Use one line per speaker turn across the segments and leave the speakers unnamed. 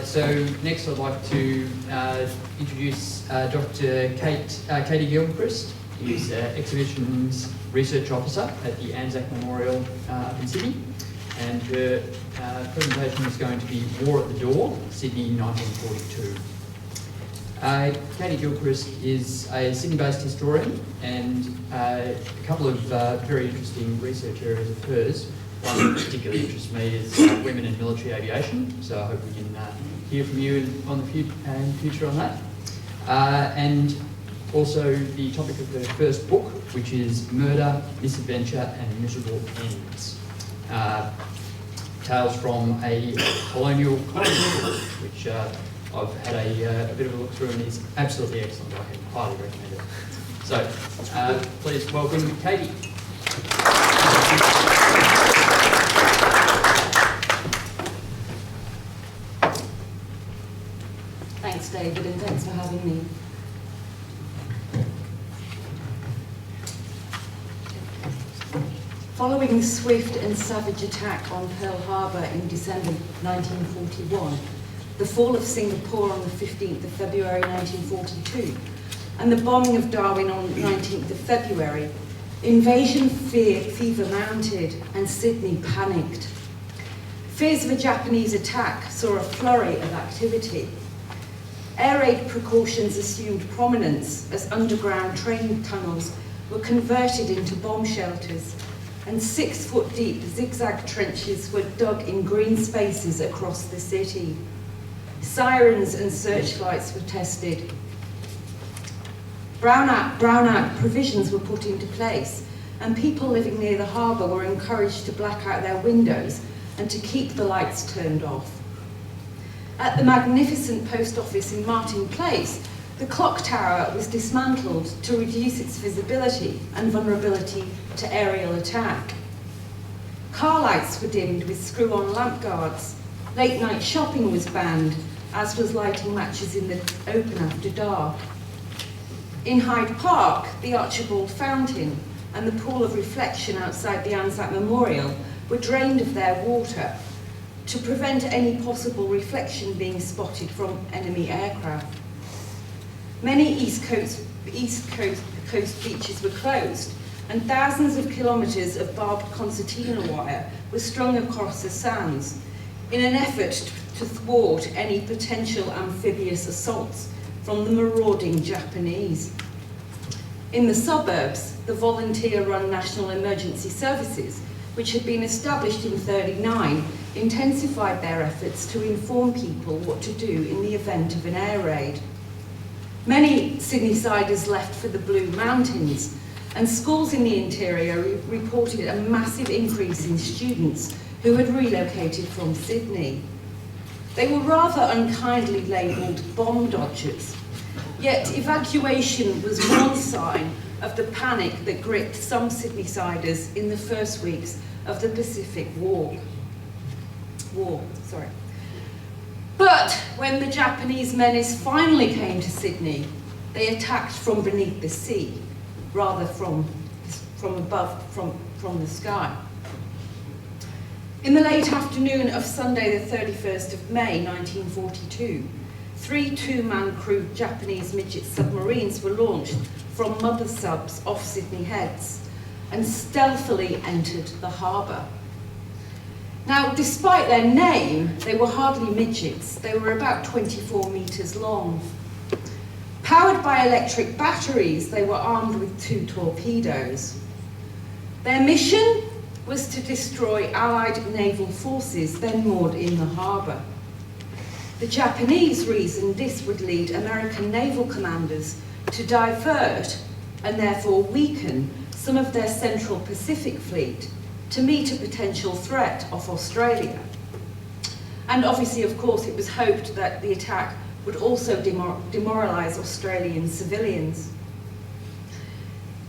So next I'd like to introduce Dr. Catie Gilchrist, who's Exhibitions Research Officer at the Anzac Memorial up in Sydney. And her presentation is going to be War at the Door, Sydney 1942. Catie Gilchrist is a Sydney-based historian, and a couple of very interesting research areas of hers. One that particularly interests me is women in military aviation, so I hope we can hear from you in the future on that. And also the topic of her first book, which is Murder, Misadventure and Miserable Ends. Tales from a colonial book, which I've had a bit of a look through and is absolutely excellent. I can highly recommend it. So, please welcome Catie.
Thanks, David, and thanks for having me. Following the swift and savage attack on Pearl Harbor in December 1941, the fall of Singapore on the 15th of February 1942, and the bombing of Darwin on the 19th of February, invasion fever mounted and Sydney panicked. Fears of a Japanese attack saw a flurry of activity. Air raid precautions assumed prominence as underground train tunnels were converted into bomb shelters, and 6-foot-deep zigzag trenches were dug in green spaces across the city. Sirens and searchlights were tested. Brownout provisions were put into place, and people living near the harbour were encouraged to black out their windows and to keep the lights turned off. At the magnificent post office in Martin Place, the clock tower was dismantled to reduce its visibility and vulnerability to aerial attack. Car lights were dimmed with screw-on lamp guards. Late-night shopping was banned, as was lighting matches in the open after dark. In Hyde Park, the Archibald Fountain and the pool of reflection outside the Anzac Memorial were drained of their water to prevent any possible reflection being spotted from enemy aircraft. Many East Coast beaches were closed, and thousands of kilometres of barbed concertina wire were strung across the sands in an effort to thwart any potential amphibious assaults from the marauding Japanese. In the suburbs, the volunteer-run National Emergency Services, which had been established in '39, intensified their efforts to inform people what to do in the event of an air raid. Many Sydneysiders left for the Blue Mountains, and schools in the interior reported a massive increase in students who had relocated from Sydney. They were rather unkindly labelled bomb dodgers, yet evacuation was one sign of the panic that gripped some Sydneysiders in the first weeks of the Pacific War. But when the Japanese menace finally came to Sydney, they attacked from beneath the sea, rather from above, from the sky. In the late afternoon of Sunday the 31st of May 1942, 3 two-man crew Japanese midget submarines were launched from mother subs off Sydney Heads and stealthily entered the harbour. Now, despite their name, they were hardly midgets. They were about 24 metres long. Powered by electric batteries, they were armed with 2 torpedoes. Their mission was to destroy Allied naval forces then moored in the harbour. The Japanese reasoned this would lead American naval commanders to divert and therefore weaken some of their Central Pacific fleet to meet a potential threat off Australia. And obviously, of course, it was hoped that the attack would also demoralise Australian civilians.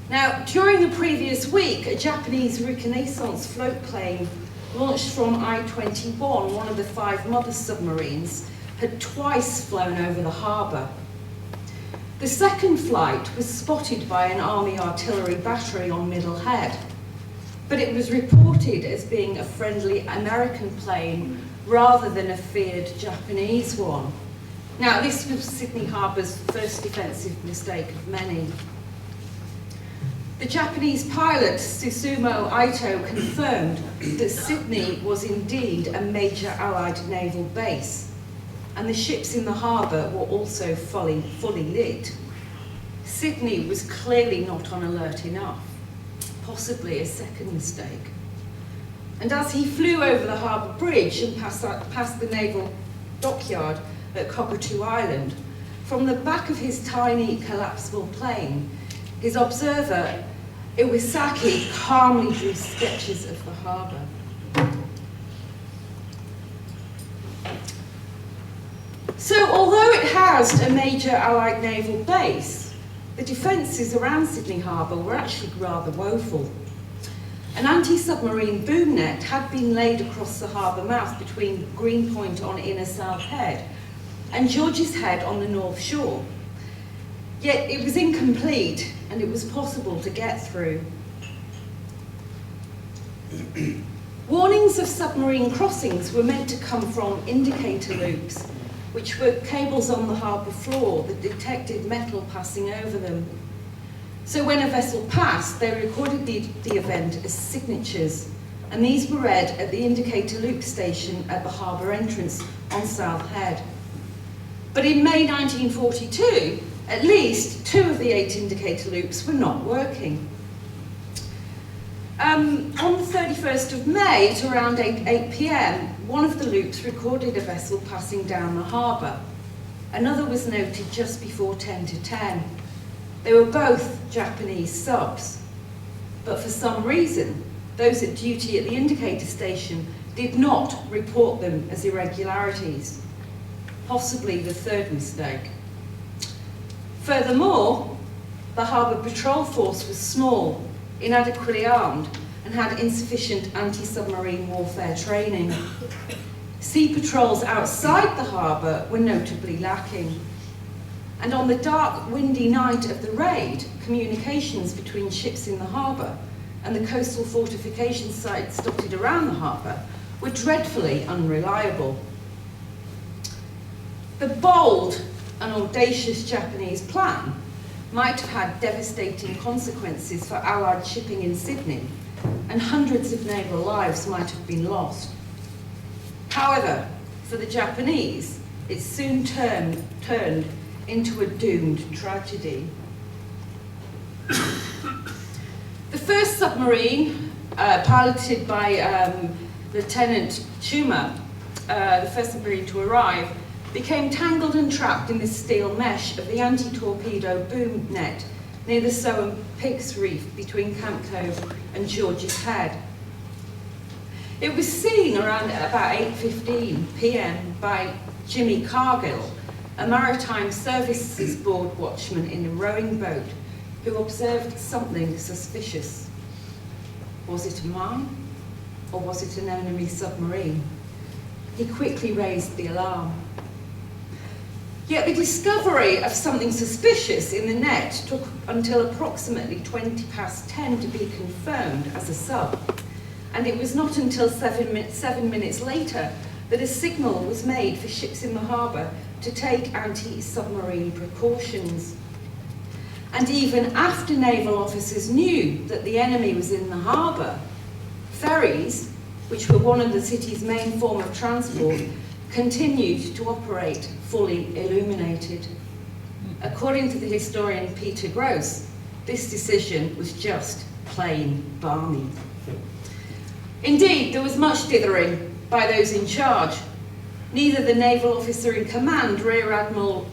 Now, during the previous week, a Japanese reconnaissance float plane launched from I-21, one of the 5 mother submarines, had twice flown over the harbour. The second flight was spotted by an Army artillery battery on Middle Head, but it was reported as being a friendly American plane rather than a feared Japanese one. Now, this was Sydney Harbour's first defensive mistake of many. The Japanese pilot, Susumu Ito, confirmed that Sydney was indeed a major Allied naval base, and the ships in the harbour were also fully lit. Sydney was clearly not on alert enough, possibly a second mistake. And as he flew over the harbour bridge and past the naval dockyard at Cockatoo Island, from the back of his tiny collapsible plane, his observer, Iwasaki, calmly drew sketches of the harbour. So, although it housed a major Allied naval base, the defences around Sydney Harbour were actually rather woeful. An anti-submarine boom net had been laid across the harbour mouth between Greenpoint on Inner South Head and George's Head on the North Shore. Yet it was incomplete and it was possible to get through. Warnings of submarine crossings were meant to come from indicator loops, which were cables on the harbour floor that detected metal passing over them. So when a vessel passed, they recorded the event as signatures, and these were read at the indicator loop station at the harbour entrance on South Head. But in May 1942, at least 2 of the 8 indicator loops were not working. On the 31st of May, at around 8 p.m, one of the loops recorded a vessel passing down the harbour. Another was noted just before 10 to 10. They were both Japanese subs, but for some reason, those at duty at the indicator station did not report them as irregularities, possibly the third mistake. Furthermore, the harbour patrol force was small, inadequately armed, and had insufficient anti-submarine warfare training. Sea patrols outside the harbour were notably lacking. And on the dark, windy night of the raid, communications between ships in the harbour and the coastal fortification sites dotted around the harbour were dreadfully unreliable. The bold and audacious Japanese plan might have had devastating consequences for Allied shipping in Sydney, and hundreds of naval lives might have been lost. However, for the Japanese, it soon turned into a doomed tragedy. The first submarine, piloted by Lieutenant Chuma, the first submarine to arrive, became tangled and trapped in the steel mesh of the anti-torpedo boom net near the Soham Pigs Reef between Camp Cove and George's Head. It was seen around about 8:15 p.m. by Jimmy Cargill, a maritime services board watchman in a rowing boat, who observed something suspicious. Was it a mine, or was it an enemy submarine? He quickly raised the alarm. Yet the discovery of something suspicious in the net took until approximately 20 past 10 to be confirmed as a sub, and it was not until 7 minutes later that a signal was made for ships in the harbour to take anti-submarine precautions. And even after naval officers knew that the enemy was in the harbour, ferries, which were one of the city's main form of transport, continued to operate fully illuminated. According to the historian Peter Gross, this decision was just plain balmy. Indeed, there was much dithering by those in charge. Neither the naval officer in command, Rear Admiral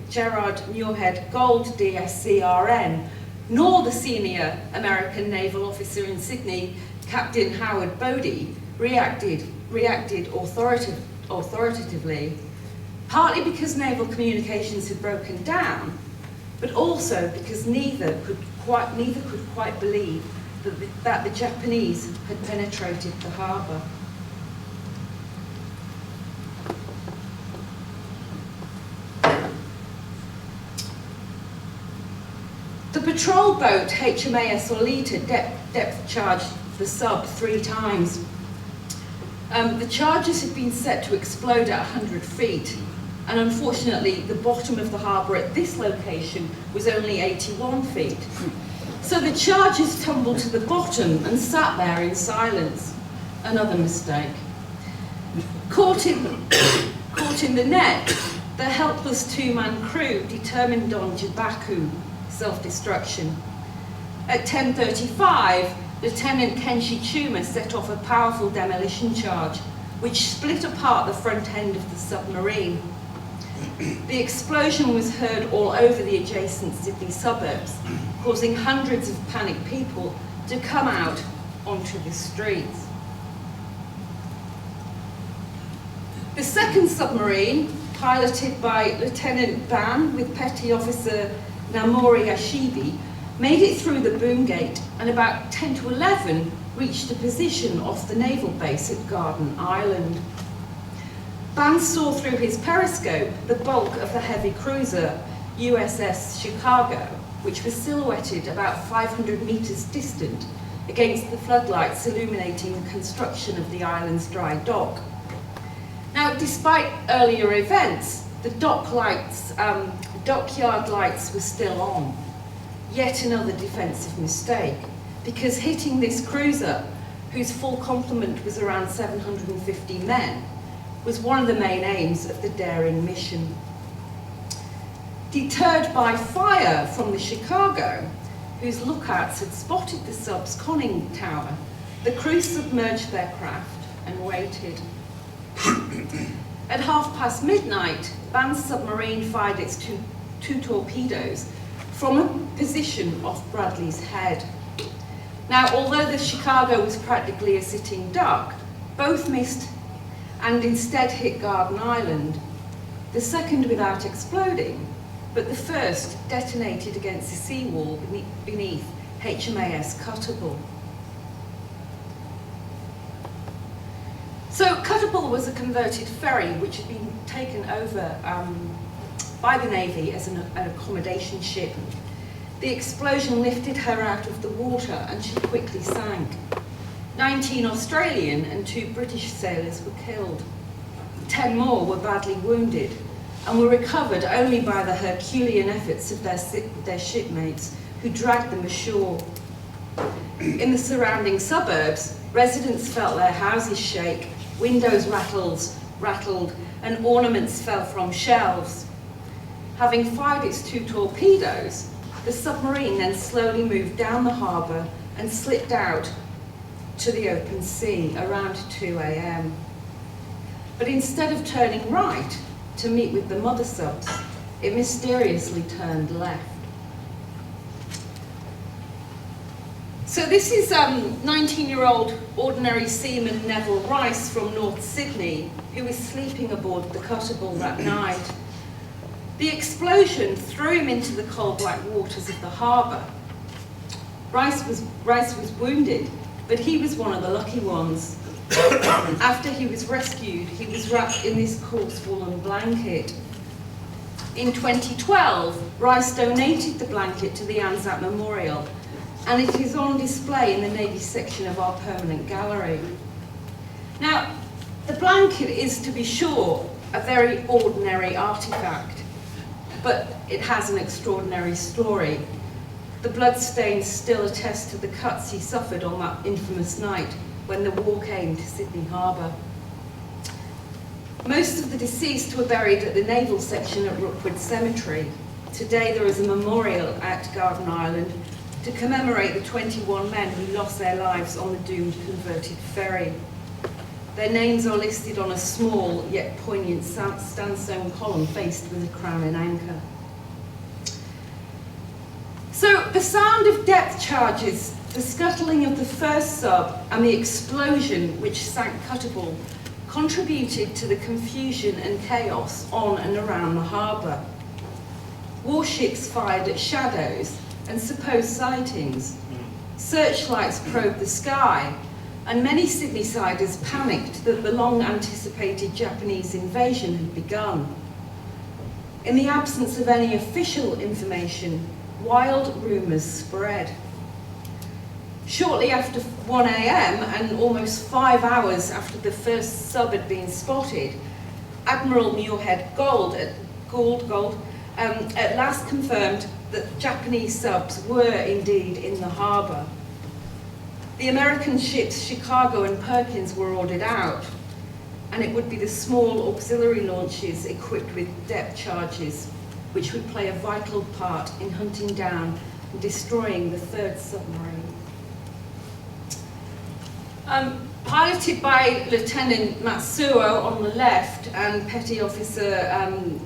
Gerard Muirhead Gold, DSCRN, nor the senior American naval officer in Sydney, Captain Howard Bodie, reacted authoritatively, partly because naval communications had broken down, but also because neither could quite believe that the Japanese had penetrated the harbour. The patrol boat HMAS Olita depth charged the sub 3 times. The charges had been set to explode at 100 feet, and unfortunately the bottom of the harbour at this location was only 81 feet. So the charges tumbled to the bottom and sat there in silence. Another mistake. Caught in the net, the helpless two-man crew determined on Jabaku, self-destruction. At 10:35, Lieutenant Kenshi Chuma set off a powerful demolition charge, which split apart the front end of the submarine. The explosion was heard all over the adjacent Sydney suburbs, causing hundreds of panicked people to come out onto the streets. The second submarine, piloted by Lieutenant Ban with Petty Officer Namori Ashibi, made it through the boom gate and about 10 to 11 reached a position off the naval base at Garden Island. Ban saw through his periscope the bulk of the heavy cruiser USS Chicago, which was silhouetted about 500 metres distant against the floodlights illuminating the construction of the island's dry dock. Now, despite earlier events, the dockyard lights were still on. Yet another defensive mistake, because hitting this cruiser, whose full complement was around 750 men, was one of the main aims of the daring mission. Deterred by fire from the Chicago, whose lookouts had spotted the sub's conning tower, the crew submerged their craft and waited. At midnight, Ban's submarine fired its two torpedoes from a position off Bradley's Head. Now, although the Chicago was practically a sitting duck, both missed and instead hit Garden Island, the second without exploding, but the first detonated against the seawall beneath HMAS Cuttable. So Cuttable was a converted ferry which had been taken over by the Navy as an accommodation ship. The explosion lifted her out of the water and she quickly sank. 19 Australian and 2 British sailors were killed. 10 more were badly wounded and were recovered only by the Herculean efforts of their shipmates who dragged them ashore. In the surrounding suburbs, residents felt their houses shake, windows rattled, and ornaments fell from shelves. Having fired its 2 torpedoes, the submarine then slowly moved down the harbour and slipped out to the open sea around 2 a.m. But instead of turning right to meet with the mother subs, it mysteriously turned left. So this is 19-year-old ordinary seaman Neville Rice from North Sydney, who was sleeping aboard the Cuttable that night. The explosion threw him into the cold black waters of the harbour. Rice was wounded, but he was one of the lucky ones. After he was rescued, he was wrapped in this coarse woolen blanket. In 2012, Rice donated the blanket to the Anzac Memorial, and it is on display in the Navy section of our permanent gallery. Now, the blanket is, to be sure, a very ordinary artefact, but it has an extraordinary story. The bloodstains still attest to the cuts he suffered on that infamous night when the war came to Sydney Harbour. Most of the deceased were buried at the naval section at Rookwood Cemetery. Today there is a memorial at Garden Island to commemorate the 21 men who lost their lives on the doomed converted ferry. Their names are listed on a small yet poignant sandstone column faced with a crown and anchor. So the sound of depth charges, the scuttling of the first sub and the explosion which sank Cuttable contributed to the confusion and chaos on and around the harbour. Warships fired at shadows and supposed sightings. Searchlights probed the sky, and many Sydneysiders panicked that the long-anticipated Japanese invasion had begun. In the absence of any official information, wild rumours spread. Shortly after 1 a.m. and almost 5 hours after the first sub had been spotted, Admiral Muirhead Gould at last confirmed that Japanese subs were indeed in the harbour. The American ships Chicago and Perkins were ordered out, and it would be the small auxiliary launches equipped with depth charges which would play a vital part in hunting down and destroying the third submarine. Piloted by Lieutenant Matsuo on the left and Petty Officer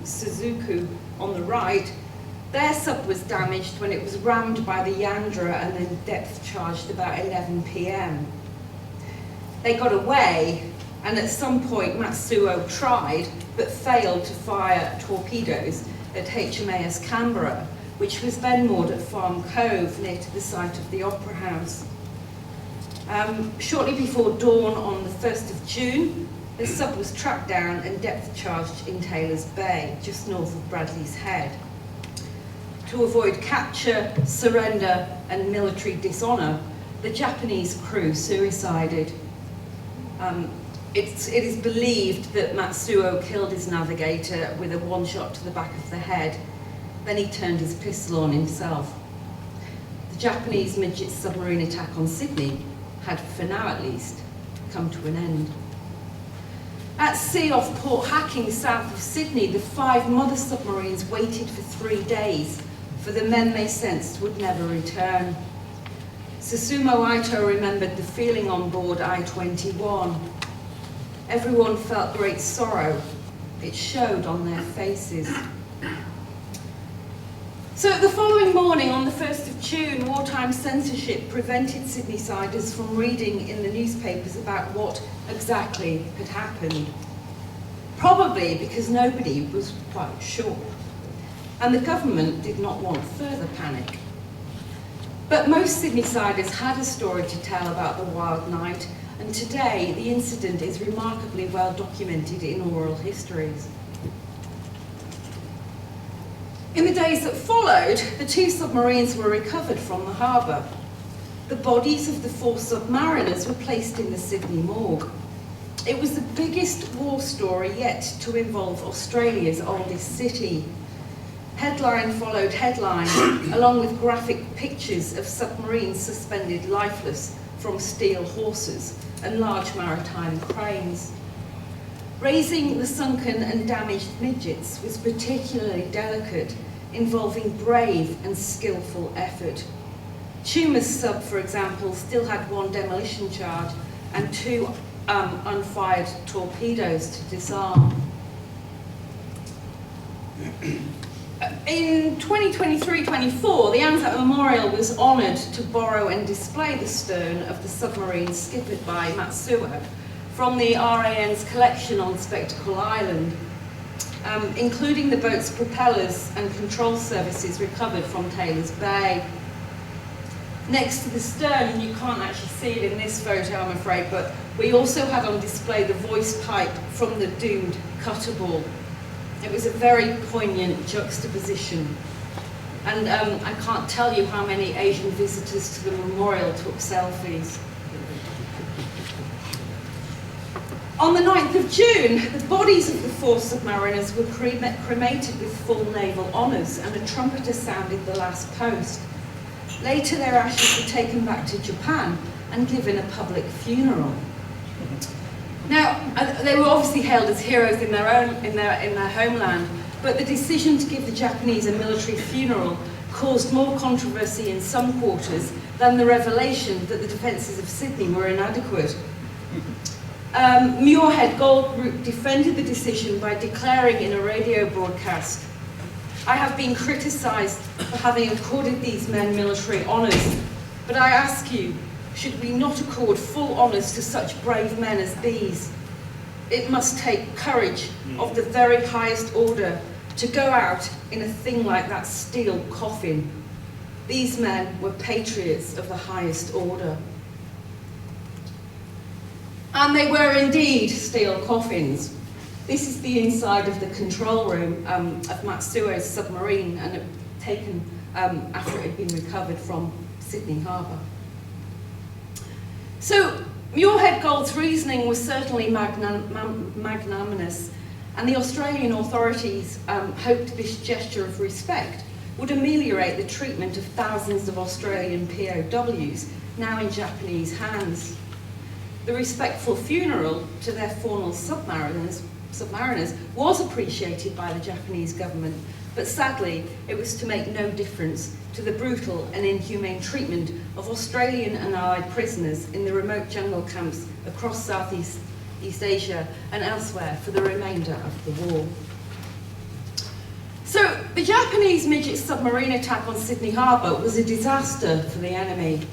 Suzuku on the right, their sub was damaged when it was rammed by the Yandra and then depth charged about 11 p.m. They got away, and at some point Matsuo tried but failed to fire torpedoes at HMAS Canberra, which was then moored at Farm Cove near to the site of the Opera House. Shortly before dawn on the 1st of June, the sub was tracked down and depth charged in Taylor's Bay, just north of Bradley's Head. To avoid capture, surrender, and military dishonour, the Japanese crew suicided. It is believed that Matsuo killed his navigator with a one-shot to the back of the head. Then he turned his pistol on himself. The Japanese midget submarine attack on Sydney had, for now at least, come to an end. At sea off Port Hacking, south of Sydney, the 5 mother submarines waited for 3 days for the men they sensed would never return. Susumu Aito remembered the feeling on board I-21. Everyone felt great sorrow. It showed on their faces. So the following morning, on the 1st of June, wartime censorship prevented Sydneysiders from reading in the newspapers about what exactly had happened. Probably because nobody was quite sure. And the government did not want further panic. But most Sydneysiders had a story to tell about the wild night, and today the incident is remarkably well documented in oral histories. In the days that followed, the 2 submarines were recovered from the harbour. The bodies of the 4 submariners were placed in the Sydney morgue. It was the biggest war story yet to involve Australia's oldest city. Headline followed headline, along with graphic pictures of submarines suspended lifeless from steel hawsers and large maritime cranes. Raising the sunken and damaged midgets was particularly delicate, involving brave and skillful effort. Tuma's sub, for example, still had 1 demolition charge and 2 unfired torpedoes to disarm. In 2023-24, the Anzac Memorial was honoured to borrow and display the stern of the submarine skippered by Matsuo from the RAN's collection on Spectacle Island, including the boat's propellers and control services recovered from Taylor's Bay. Next to the stern, and you can't actually see it in this photo, I'm afraid, but we also had on display the voice pipe from the doomed cutter ball. It was a very poignant juxtaposition. And I can't tell you how many Asian visitors to the memorial took selfies. On the 9th of June, the bodies of the 4 submariners were cremated with full naval honours, and a trumpeter sounded the last post. Later, their ashes were taken back to Japan and given a public funeral. Now, they were obviously hailed as heroes in their homeland, but the decision to give the Japanese a military funeral caused more controversy in some quarters than the revelation that the defences of Sydney were inadequate. Muirhead Gould Group defended the decision by declaring in a radio broadcast, "I have been criticised for having accorded these men military honours, but I ask you, should we not accord full honours to such brave men as these? It must take courage of the very highest order to go out in a thing like that steel coffin. These men were patriots of the highest order." And they were indeed steel coffins. This is the inside of the control room of Matsuo's submarine, and taken after it had been recovered from Sydney Harbour. So Muirhead Gold's reasoning was certainly magnanimous, and the Australian authorities hoped this gesture of respect would ameliorate the treatment of thousands of Australian POWs now in Japanese hands. The respectful funeral to their fallen submariners was appreciated by the Japanese government, but sadly it was to make no difference to the brutal and inhumane treatment of Australian and Allied prisoners in the remote jungle camps across Southeast Asia and elsewhere for the remainder of the war. So the Japanese midget submarine attack on Sydney Harbour was a disaster for the enemy.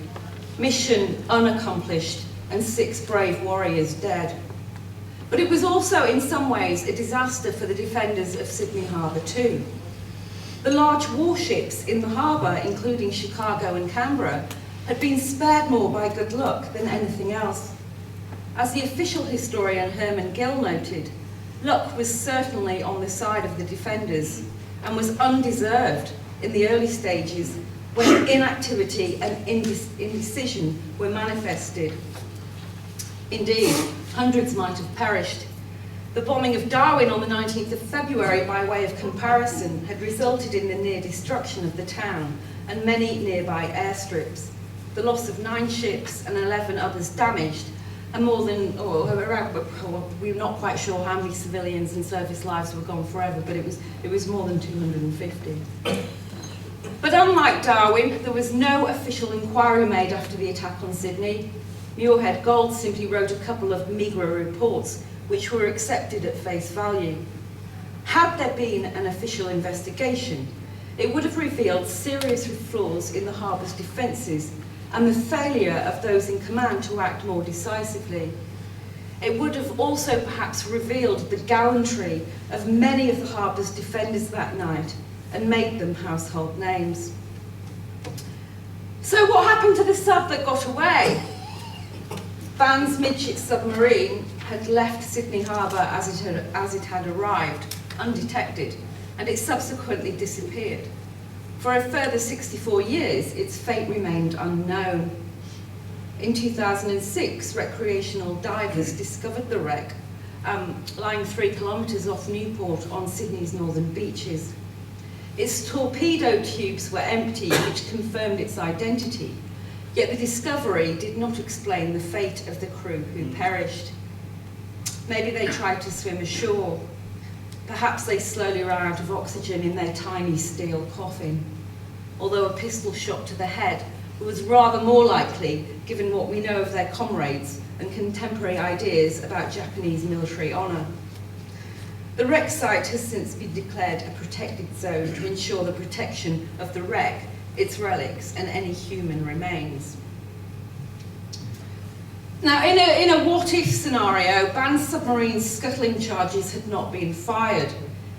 Mission unaccomplished and 6 brave warriors dead. But it was also in some ways a disaster for the defenders of Sydney Harbour too. The large warships in the harbour, including Chicago and Canberra, had been spared more by good luck than anything else. As the official historian Herman Gill noted, luck was certainly on the side of the defenders and was undeserved in the early stages when inactivity and indecision were manifested. Indeed, hundreds might have perished. The bombing of Darwin on the 19th of February, by way of comparison, had resulted in the near destruction of the town and many nearby airstrips, the loss of 9 ships and 11 others damaged, and more than, we're not quite sure how many civilians and service lives were gone forever, but it was more than 250. But unlike Darwin, there was no official inquiry made after the attack on Sydney. Muirhead Gold simply wrote a couple of meagre reports which were accepted at face value. Had there been an official investigation, it would have revealed serious flaws in the harbour's defences and the failure of those in command to act more decisively. It would have also perhaps revealed the gallantry of many of the harbour's defenders that night and made them household names. So what happened to the sub that got away? Van's midship submarine had left Sydney Harbour as it had arrived, undetected, and it subsequently disappeared. For a further 64 years, its fate remained unknown. In 2006, recreational divers discovered the wreck, lying 3 kilometres off Newport on Sydney's northern beaches. Its torpedo tubes were empty, which confirmed its identity, yet the discovery did not explain the fate of the crew who perished. Maybe they tried to swim ashore. Perhaps they slowly ran out of oxygen in their tiny steel coffin. Although a pistol shot to the head was rather more likely, given what we know of their comrades and contemporary ideas about Japanese military honour. The wreck site has since been declared a protected zone to ensure the protection of the wreck, its relics, and any human remains. Now, in a what-if scenario, banned submarine scuttling charges had not been fired.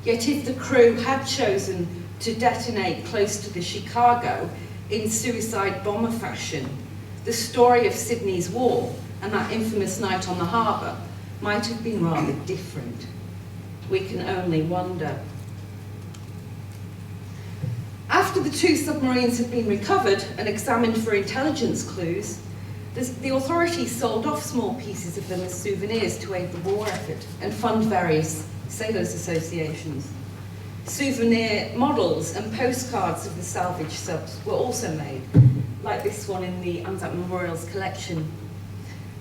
Yet if the crew had chosen to detonate close to the Chicago in suicide bomber fashion, the story of Sydney's war and that infamous night on the harbour might have been rather different. We can only wonder. After the 2 submarines had been recovered and examined for intelligence clues, the authorities sold off small pieces of them as souvenirs to aid the war effort and fund various sailors' associations. Souvenir models and postcards of the salvage subs were also made, like this one in the Anzac Memorial's collection.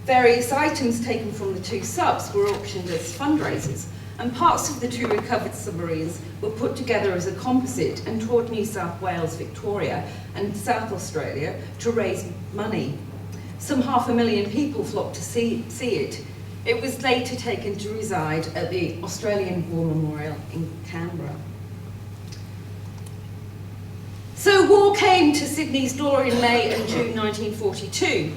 Various items taken from the 2 subs were auctioned as fundraisers, and parts of the 2 recovered submarines were put together as a composite and toured New South Wales, Victoria and South Australia to raise money. Some 500,000 people flocked to see it. It was later taken to reside at the Australian War Memorial in Canberra. So war came to Sydney's door in May and June 1942.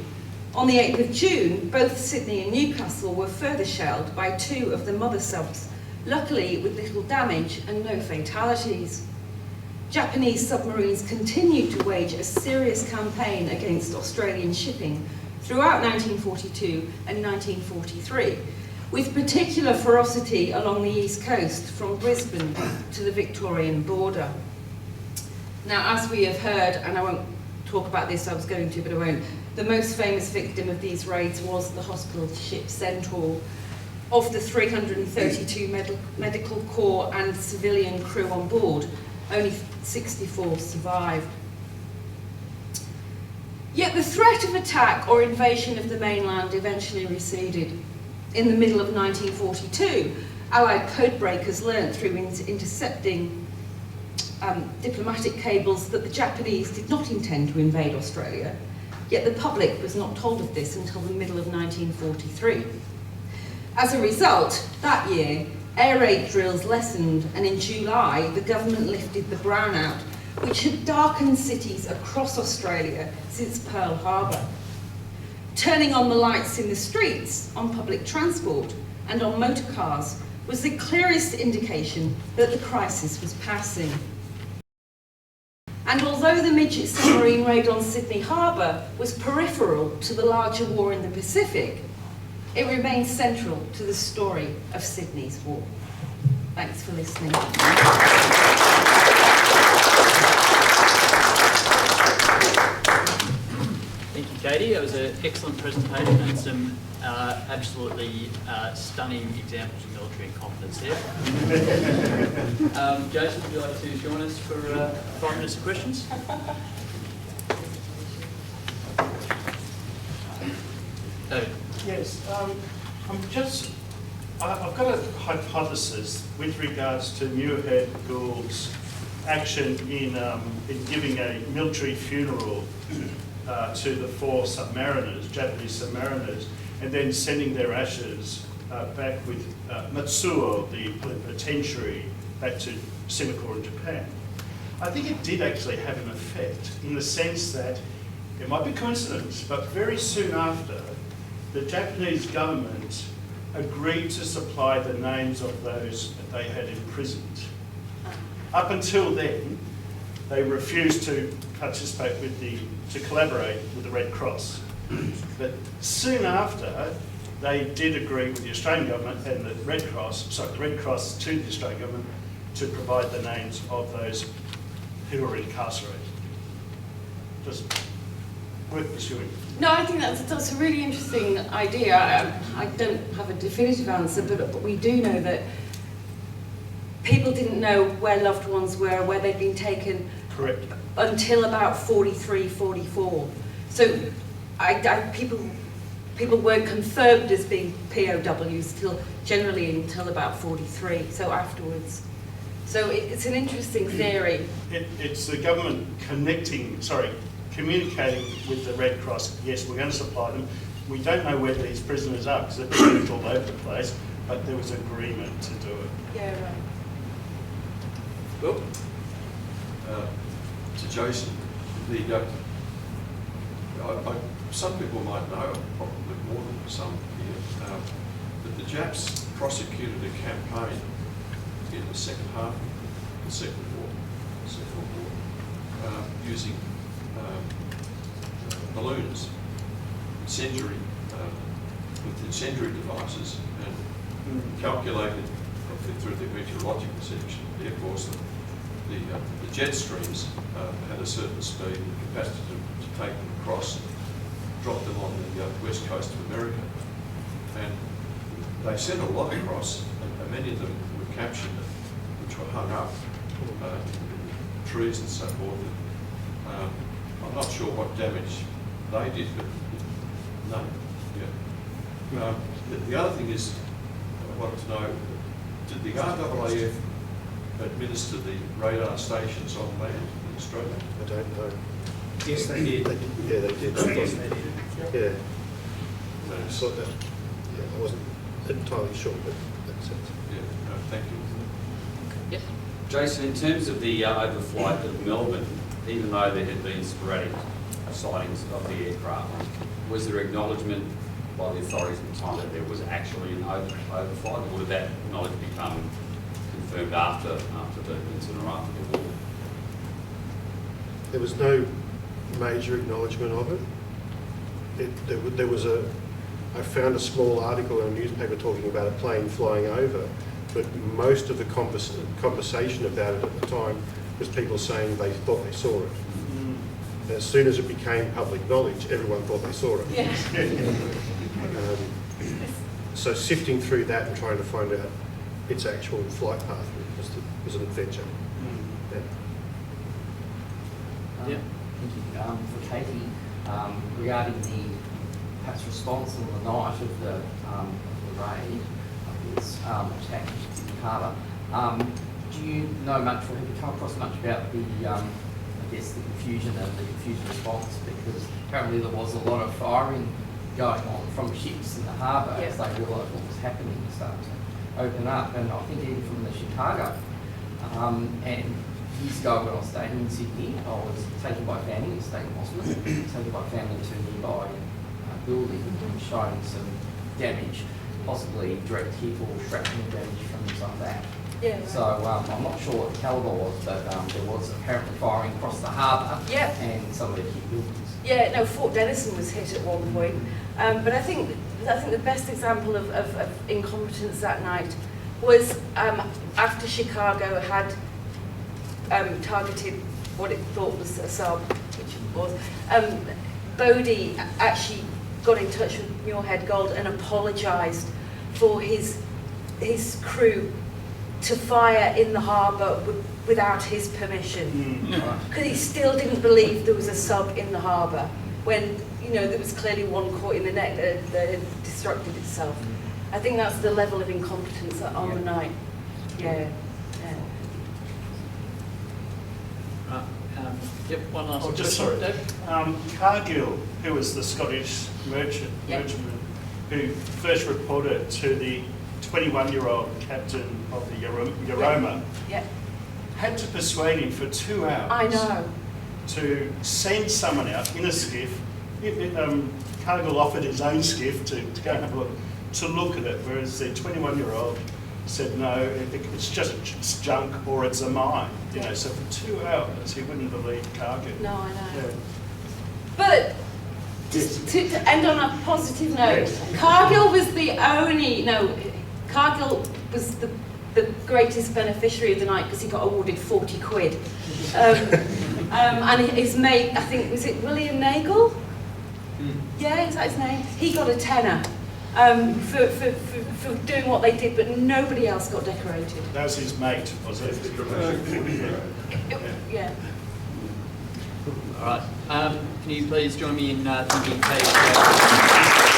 On the 8th of June, both Sydney and Newcastle were further shelled by 2 of the mother subs, luckily with little damage and no fatalities. Japanese submarines continued to wage a serious campaign against Australian shipping throughout 1942 and 1943, with particular ferocity along the east coast from Brisbane to the Victorian border. Now, as we have heard, and I won't talk about this, I was going to, but I won't, The most famous victim of these raids was the hospital ship Centaur. Of the 332 medical corps and civilian crew on board, only 64 survived. Yet the threat of attack or invasion of the mainland eventually receded. In the middle of 1942, Allied codebreakers learnt through intercepting diplomatic cables that the Japanese did not intend to invade Australia, yet the public was not told of this until the middle of 1943. As a result, that year, air raid drills lessened, and in July, the government lifted the brownout, which had darkened cities across Australia since Pearl Harbor. Turning on the lights in the streets, on public transport, and on motor cars was the clearest indication that the crisis was passing. And although the midget submarine raid on Sydney Harbour was peripheral to the larger war in the Pacific, it remains central to the story of Sydney's war. Thanks for listening.
Thank you, Katie. That was an excellent presentation and some absolutely stunning examples of military incompetence there. Joseph, would you like to join us for 5 minutes of questions? David.
Yes, I've got a hypothesis with regards to Muirhead Gould's action in giving a military funeral to the 4 submariners, Japanese submariners, and then sending their ashes back with Matsuo, the plenipotentiary, back to Singapore and Japan. I think it did actually have an effect in the sense that, it might be coincidence, but very soon after, the Japanese government agreed to supply the names of those that they had imprisoned. Up until then, they refused to participate to collaborate with the Red Cross. But soon after, they did agree with the Australian government and the Red Cross to the Australian government to provide the names of those who were incarcerated. Just worth pursuing.
No, I think that's a really interesting idea. I don't have a definitive answer, but we do know that people didn't know where loved ones were, where they'd been taken.
Correct.
Until about 43, 44. So people weren't confirmed as being POWs generally until about 43, so afterwards. So it's an interesting theory.
It's the government communicating with the Red Cross. Yes, we're going to supply them. We don't know where these prisoners are because they've been moved all over the place, but there was agreement to do it.
Yeah, right.
Well,
to Jason, some people might know, probably more than some here, that the Japs prosecuted a campaign in the second half of the Second World War, using balloons, with incendiary devices, and calculated through the meteorological section of the Air Force that the jet streams had a certain speed and capacity to take them across and drop them on the west coast of America. And they sent a lot across, and many of them were captured, which were hung up in trees and so forth. I'm not sure what damage they did, but none. Yeah. The other thing is, I wanted to know, did the RAAF administer the radar stations on land in Australia?
I don't know.
yes, they did.
Yeah, they did.
Yes, they did.
Yeah. No, so that, yeah, I wasn't entirely sure, but that's it.
Yeah, no, thank you.
Yes.
Jason, in terms of the overflight of Melbourne, even though there had been sporadic sightings of the aircraft, was there acknowledgement by the authorities at the time that there was actually an overflight, or did that knowledge become confirmed after the incident or after the war?
There was no major acknowledgement of it. There was I found a small article in a newspaper talking about a plane flying over, but most of the conversation about it at the time was people saying they thought they saw it. as soon as it became public knowledge, everyone thought they saw it.
Yeah.
So sifting through that and trying to find out its actual flight path was an adventure. Yeah.
Yeah.
Thank you. For Catie, regarding the perhaps response on the night of the raid, it's attack in Sydney Harbour. Do you know much, or have you come across much about the, I guess, the confusion response? Because apparently there was a lot of firing going on from ships in the harbour as they realised what was happening and started to open up. And I think even from the Chicago. And years ago when I was staying in Sydney, I was taken by family, a state hospital, taken by family to a nearby building and shown some damage, possibly direct hit or shrapnel damage from things like that.
Yeah.
So I'm not sure what the calibre was, but there was apparently firing across the harbour and some of it hit buildings.
Yeah, no, Fort Denison was hit at one point. But I think the best example of incompetence that night was after Chicago had targeted what it thought was a sub, which it was, Bodie actually got in touch with Muirhead Gold and apologised for his crew to fire in the harbour without his permission, because he still didn't believe there was a sub in the harbour when, you know, there was clearly one caught in the net that had destructed itself. I think that's the level of incompetence on the night. Yeah.
Yep, one last question.
Sorry.
Dave?
Cargill, who was the Scottish merchantman who first reported to the 21-year-old captain of the Yaroma, had to persuade him for 2 hours.
I know.
To send someone out in a skiff. Cargill offered his own skiff to go and have a look, to look at it, whereas the 21-year-old said no, it's just junk or it's a mine. You know, so for 2 hours he wouldn't believe Cargill.
No, I know.
Yeah.
But just to end on a positive note, Cargill was Cargill was the greatest beneficiary of the night because he got awarded 40 quid. And his mate, I think, was it William Nagel? Yeah, is that his name? He got a tenner for doing what they did, but nobody else got decorated.
That was his mate, was it?
Yeah.
All right. Can you please join me in thanking Kate?